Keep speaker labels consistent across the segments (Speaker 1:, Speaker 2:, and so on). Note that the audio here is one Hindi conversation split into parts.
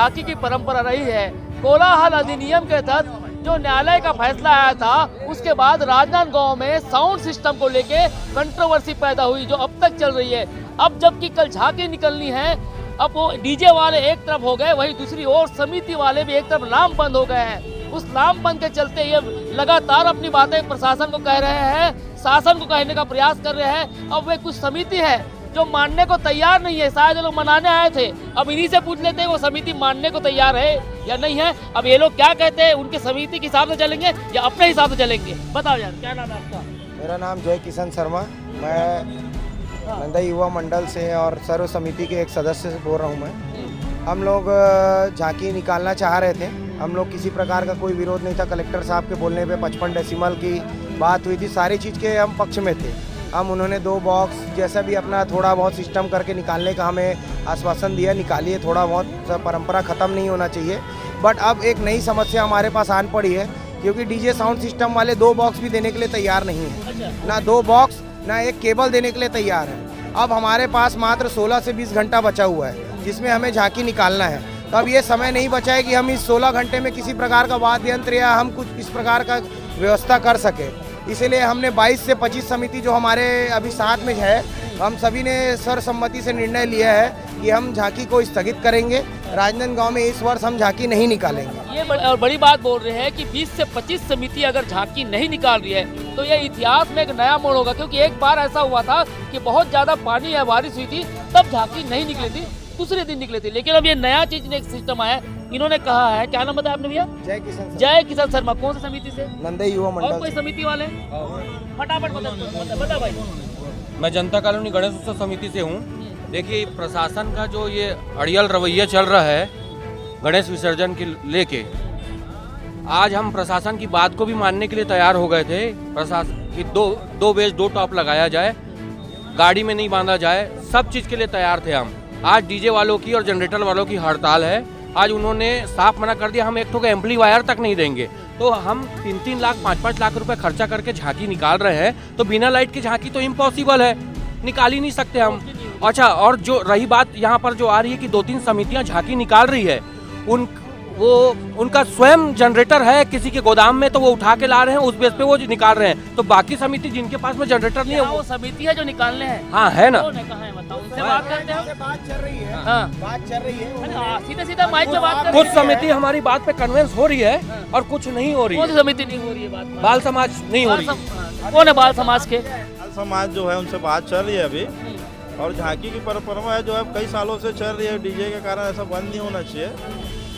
Speaker 1: झांकी की परंपरा रही है। कोलाहल अधिनियम के तहत जो न्यायालय का फैसला आया था, उसके बाद राजनांदगांव में साउंड सिस्टम को लेके कंट्रोवर्सी पैदा हुई, जो अब तक चल रही है। अब जबकि कल झांकी निकलनी है, अब वो डीजे वाले एक तरफ हो गए, वहीं दूसरी ओर समिति वाले भी एक तरफ लामबंद हो गए हैं। उस लामबंद के चलते ये लगातार अपनी बातें प्रशासन को कह रहे हैं, शासन को कहने का प्रयास कर रहे हैं। अब वे कुछ समिति है जो मानने को तैयार नहीं है, शायद ये लोग मनाने आए थे। अब इन्हीं से पूछ लेते हैं वो समिति मानने को तैयार है या नहीं है। अब ये लोग क्या कहते हैं, उनके समिति के हिसाब से चलेंगे या अपने हिसाब से चलेंगे? बताओ यार, क्या नाम है आपका?
Speaker 2: मेरा नाम जय किशन शर्मा, मैं नंदा युवा मंडल से और सर्व समिति के एक सदस्य से बोल रहा हूँ। मैं हम लोग झांकी निकालना चाह रहे थे। हम लोग किसी प्रकार का कोई विरोध नहीं था। कलेक्टर साहब के बोलने पे 55 डेसिमल की बात हुई थी, सारी चीज़ के हम पक्ष में थे। हम उन्होंने 2 बॉक्स जैसा भी अपना थोड़ा बहुत सिस्टम करके निकालने का हमें आश्वासन दिया, निकालिए, थोड़ा बहुत परंपरा ख़त्म नहीं होना चाहिए। बट अब एक नई समस्या हमारे पास आन पड़ी है, क्योंकि डीजे साउंड सिस्टम वाले 2 बॉक्स भी देने के लिए तैयार नहीं है, ना 2 बॉक्स ना एक केबल देने के लिए तैयार है। अब हमारे पास मात्र 16 से 20 घंटा बचा हुआ है, जिसमें हमें झांकी निकालना है। तो अब ये समय नहीं बचा है कि हम इस 16 घंटे में किसी प्रकार का वाद्य यंत्र या हम कुछ इस प्रकार का व्यवस्था कर सके। इसीलिए हमने 22 से 25 समिति जो हमारे अभी साथ में है, हम सभी ने सर्वसम्मति से निर्णय लिया है कि हम झांकी को स्थगित करेंगे। राजनांदगांव में इस वर्ष हम झांकी नहीं निकालेंगे।
Speaker 1: ये बड़ी बात बोल रहे हैं कि 20 से 25 समिति अगर झांकी नहीं निकाल रही है तो ये इतिहास में एक नया मोड़ होगा। क्योंकि एक बार ऐसा हुआ था कि बहुत ज्यादा पानी या बारिश हुई थी, तब झांकी नहीं निकली थी, दूसरे दिन निकली थी। लेकिन अब ये नया चीज ने एक सिस्टम आया, इन्होंने कहा है, क्या नाम बताया आपने भैया? जय किशन शर्मा। कौन सी समिति से?
Speaker 2: नंदा युवा मंडल।
Speaker 1: और कोई समिति वाले? फटाफट बता भाई।
Speaker 3: मैं जनता कॉलोनी गणेश उत्सव समिति से हूँ। देखिए, प्रशासन का जो ये अड़ियल रवैया चल रहा है गणेश विसर्जन के लेके, आज हम प्रशासन की बात को भी मानने के लिए तैयार हो गए थे। प्रशासन की दो बेस 2 टॉप लगाया जाए, गाड़ी में नहीं बांधा जाए, सब चीज़ के लिए तैयार थे हम। आज डीजे वालों की और जनरेटर वालों की हड़ताल है। आज उन्होंने साफ मना कर दिया, हम एक ठो का एम्पलीफायर तक नहीं देंगे। तो हम 3-3 लाख 5-5 लाख रुपए खर्चा करके झांकी निकाल रहे हैं, तो बिना लाइट की झांकी तो इम्पॉसिबल है, निकाल ही नहीं सकते हम। अच्छा, और जो रही बात यहाँ पर जो आ रही है कि 2-3 समितियाँ झांकी निकाल रही है, उनका स्वयं जनरेटर है किसी के गोदाम में, तो वो उठा के ला रहे हैं, उस बेस पे वो निकाल रहे हैं। तो बाकी समिति जिनके पास में जनरेटर नहीं है,
Speaker 1: वो समिति है जो निकालने हैं।
Speaker 3: हाँ है ना,
Speaker 1: बात करते हैं,
Speaker 2: बात चल रही है।
Speaker 1: हाँ
Speaker 2: बात चल रही है,
Speaker 1: सीधा माइक पे बात कर।
Speaker 3: कुछ समिति हमारी बात पे कन्विंस हो रही है और कुछ नहीं हो रही है।
Speaker 1: कौन सी समिति नहीं हो रही है बात?
Speaker 3: बाल समाज नहीं हो रही।
Speaker 1: कौन है बाल समाज के?
Speaker 4: बाल समाज जो है उनसे बात चल रही है अभी। और झांकी की परंपरा है जो है कई सालों से चल रही है, डीजे के कारण ऐसा बंद नहीं होना चाहिए।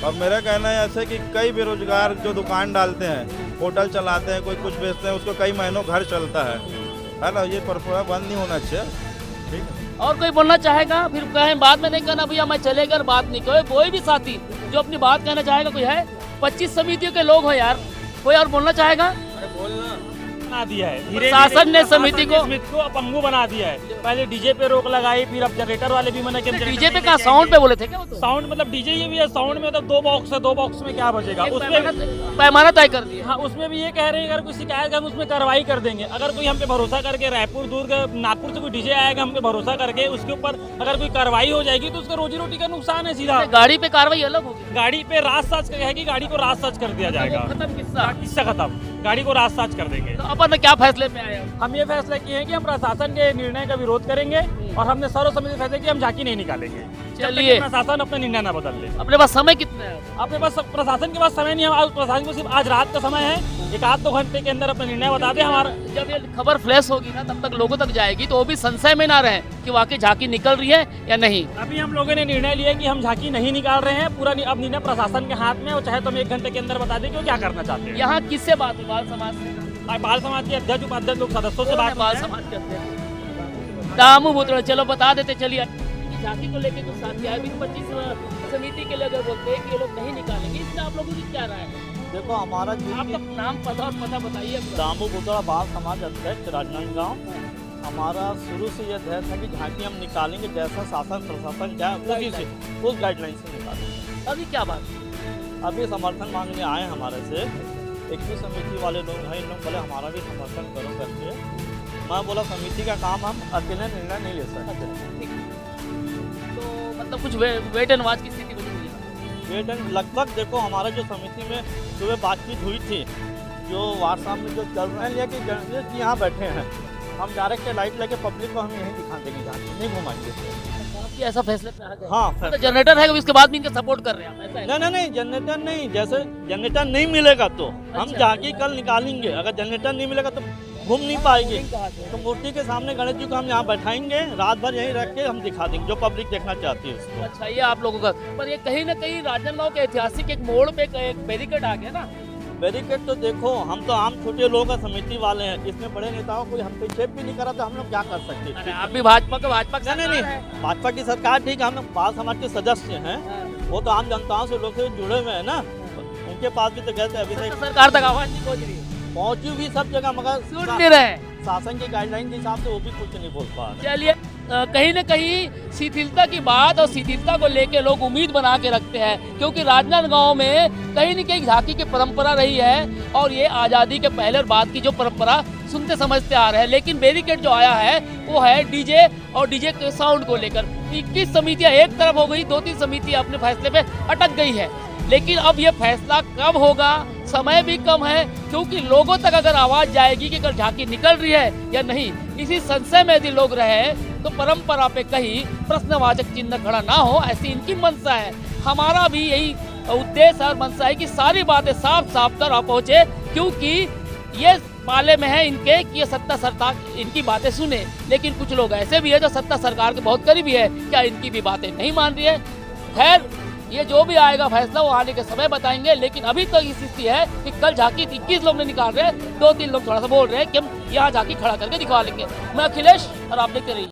Speaker 4: और मेरा कहना है ऐसे कि कई बेरोजगार जो दुकान डालते हैं, होटल चलाते हैं, कोई कुछ बेचते हैं, उसको कई महीनों घर चलता है ना। ये परंपरा बंद नहीं होना चाहिए। ठीक है,
Speaker 1: और कोई बोलना चाहेगा? फिर कहें बाद में नहीं कहना भैया मैं चलेगा, बात नहीं कहे। कोई भी साथी जो अपनी बात कहना चाहेगा, कोई है? 25 समितियों के लोग हो यार, कोई और बोलना चाहेगा?
Speaker 5: बना दिया है,
Speaker 1: प्रशासन ने समिति को
Speaker 5: पंगु बना दिया है। पहले डीजे पे रोक लगाई, फिर अब जनरेटर वाले भी मना किया।
Speaker 1: डीजे पे कहा, साउंड पे बोले थे क्या?
Speaker 5: साउंड मतलब डीजे ये भी है, साउंड में मतलब 2 बॉक्स है, 2 बॉक्स में क्या बचेगा? उसमें
Speaker 1: पैमाना तय कर दिया।
Speaker 5: हाँ, उसमें भी ये कह रहे हैं अगर कोई शिकायत हम उसमें कार्रवाई कर देंगे। अगर कोई हम पे भरोसा करके रायपुर दुर्ग नागपुर से कोई डीजे आएगा, हम पे भरोसा करके उसके ऊपर अगर कोई कार्रवाई हो जाएगी तो उसका रोजी रोटी का नुकसान है सीधा।
Speaker 1: गाड़ी पे कार्रवाई अलग होगी।
Speaker 5: गाड़ी पे राज साज कहेगी, गाड़ी को राज साज कर दिया जाएगा।
Speaker 1: खत्म किस्सा।
Speaker 5: किस्सा खत्म, गाड़ी को राज साज कर देंगे।
Speaker 1: तो अपन क्या फैसले पे आए?
Speaker 5: हम ये फैसला किए हैं कि हम प्रशासन के निर्णय का विरोध करेंगे और हमने सर्वसम्मति फैसला किया हम झांकी नहीं निकालेंगे।
Speaker 1: चलिए,
Speaker 5: प्रशासन अपना निर्णय ना बदल ले।
Speaker 1: अपने पास समय कितना है?
Speaker 5: अपने पास प्रशासन के पास समय नहीं है। प्रशासन को सिर्फ आज रात का समय है, 1-2 घंटे के अंदर अपना निर्णय बता दे। हमारा
Speaker 1: जब ये खबर फ्लैश होगी ना, तब तक लोगों तक जाएगी, तो वो भी संशय में ना रहे कि वाकई झांकी निकल रही है या नहीं।
Speaker 5: अभी हम लोगों ने निर्णय लिया कि हम झांकी नहीं निकाल रहे हैं। पूरा अब निर्णय प्रशासन के हाथ में, और चाहे तो हम 1 घंटे के अंदर बता दें कि वो क्या करना चाहते हैं।
Speaker 1: यहाँ किससे बात हुई? बाल समाज से?
Speaker 5: बाल समाज के अध्यक्ष उपाध्यक्ष लोग सदस्यों से बात।
Speaker 1: बाल समाज के अध्यक्ष दामू पुत्र, चलो बता देते। चलिए, झांकी को लेकर कुछ साथी आए भी 25 समिति के लिए अगर बोलते हैं कि ये लोग नहीं निकालेंगे, इससे आप लोगों की क्या राय है?
Speaker 6: देखो, हमारा
Speaker 1: आपका नाम पता और पता बताइए।
Speaker 6: दामू बुतड़ा बाल समाज अध्यक्ष राजनांदगांव। हमारा शुरू से यह ध्येय था कि झांकी हम निकालेंगे, जैसा शासन प्रशासन चाहे उस गाइडलाइन से निकालेंगे।
Speaker 1: अभी क्या बात?
Speaker 6: अभी समर्थन मांगने आए हमारे से 21 समिति वाले लोग हैं। इन लोग बोले हमारा भी समर्थन करो करके। मैं बोला समिति का काम हम अकेले निर्णय नहीं ले सकते।
Speaker 1: तो मतलब कुछ वेट एंड वॉच की स्थिति बनी हुई है।
Speaker 6: वेट एंड लगभग देखो हमारा जो समिति में सुबह बातचीत हुई थी, जो व्हाट्सएप में जो चल रहे हैं, लेकिन जर्नलिस्ट यहाँ बैठे हैं, हम डायरेक्ट लाइट लेके पब्लिक को हम यहीं दिखा देंगे, जहाँ नहीं घुमाएंगे।
Speaker 1: आपकी ऐसा फैसले पे आ गए?
Speaker 6: हाँ,
Speaker 1: तो जनरेटर है उसके बाद भी इनका सपोर्ट कर रहे हैं आप, ऐसा है?
Speaker 6: नहीं, जनरेटर नहीं, जैसे जनरेटर नहीं मिलेगा तो हम
Speaker 1: अच्छा।
Speaker 6: झांकी कल निकालेंगे, अगर जनरेटर नहीं मिलेगा तो घूम नहीं पाएंगे, तो मूर्ति के सामने गणेश जी को हम यहाँ बैठाएंगे, रात भर यहीं रख के हम दिखा देंगे, जो पब्लिक देखना चाहती है उसको।
Speaker 1: अच्छा, ये आप लोगों का, पर ये कहीं ना कहीं राजनांदगांव के ऐतिहासिक एक मोड़ पे एक बैरिकेड आ गया ना।
Speaker 6: बैरिकेड तो देखो, हम तो आम छोटे लोगों का समिति वाले हैं, इसमें बड़े नेताओं कोई हम पे चेप भी नहीं करा तो हम लोग क्या कर सकते
Speaker 1: अरे
Speaker 6: हैं।
Speaker 1: आप भी भाजपा का
Speaker 6: नहीं, भाजपा की सरकार ठीक है, हम लोग बाल समाज के सदस्य हैं, वो तो आम जनताओं से लोग से जुड़े हुए हैं ना, उनके पास भी तो गए थे अभी तक
Speaker 1: सरकार तक आवाज नहीं पहुंच रही है,
Speaker 6: पहुंची भी सब जगह, मगर
Speaker 1: सुन नहीं रहे।
Speaker 6: शासन की गाइडलाइन के हिसाब से वो भी कुछ नहीं बोल पा रहे।
Speaker 1: चलिए, कहीं ना कहीं शिथिलता की बात और शिथिलता को लेके लोग उम्मीद बना के रखते हैं, क्योंकि राजनांदगांव में कहीं न कहीं झांकी की परंपरा रही है और ये आज़ादी के पहले और बाद की जो परंपरा सुनते समझते आ रहे हैं। लेकिन बैरिकेड जो आया है वो है डीजे और डीजे के साउंड को लेकर। 21 समितियां एक तरफ हो गई, 2-3 समितियां अपने फैसले पे अटक गई है। लेकिन अब ये फैसला कब होगा, समय भी कम है, क्योंकि लोगों तक अगर आवाज़ जाएगी कि कल झांकी निकल रही है या नहीं, इसी संशय में यदि लोग रहे तो परंपरा पे कहीं प्रश्नवाचक चिन्ह खड़ा ना हो, ऐसी इनकी मंशा है। हमारा भी यही उद्देश्य और मंशा है कि सारी बातें साफ साफ कर पहुँचे, क्योंकि ये पाले में है इनके कि ये सत्ता सरकार इनकी बातें सुने। लेकिन कुछ लोग ऐसे भी है जो सत्ता सरकार के बहुत करीबी है, क्या इनकी भी बातें नहीं मान रही है। खैर, ये जो भी आएगा फैसला वो आने के समय बताएंगे। लेकिन अभी तक तो स्थिति है कि कल झांकी 21 लोग ने निकाल रहे हैं, 2-3 लोग थोड़ा सा बोल रहे हैं कि हम यहाँ झांकी खड़ा करके दिखवा लेंगे। मैं अखिलेश और आप देखते रहिए।